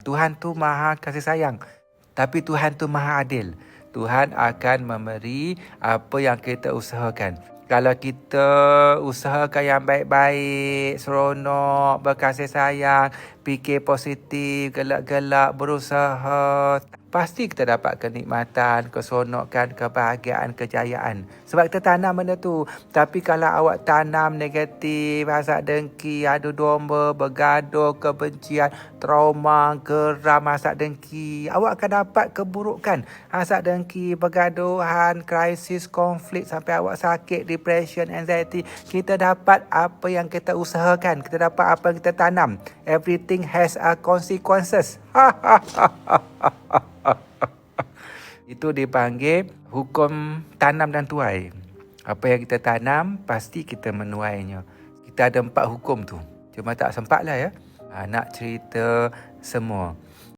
Tuhan tu maha kasih sayang. Tapi Tuhan tu maha adil. Tuhan akan memberi apa yang kita usahakan. Kalau kita usahakan yang baik-baik, seronok, berkasih sayang, fikir positif, gelak-gelak, berusaha, pasti kita dapat kenikmatan, keseronokan, kebahagiaan, kejayaan. Sebab kita tanam benda tu. Tapi kalau awak tanam negatif, hasad dengki, adu domba, bergaduh, kebencian, trauma, geram, hasad dengki, awak akan dapat keburukan. Hasad dengki, bergaduhan, krisis, konflik sampai awak sakit, depression, anxiety. Kita dapat apa yang kita usahakan. Kita dapat apa yang kita tanam. Everything has a consequences. Itu dipanggil hukum tanam dan tuai. Apa yang kita tanam, pasti kita menuainya. Kita ada 4 hukum tu. Cuma tak sempat lah ya. Nak cerita semua.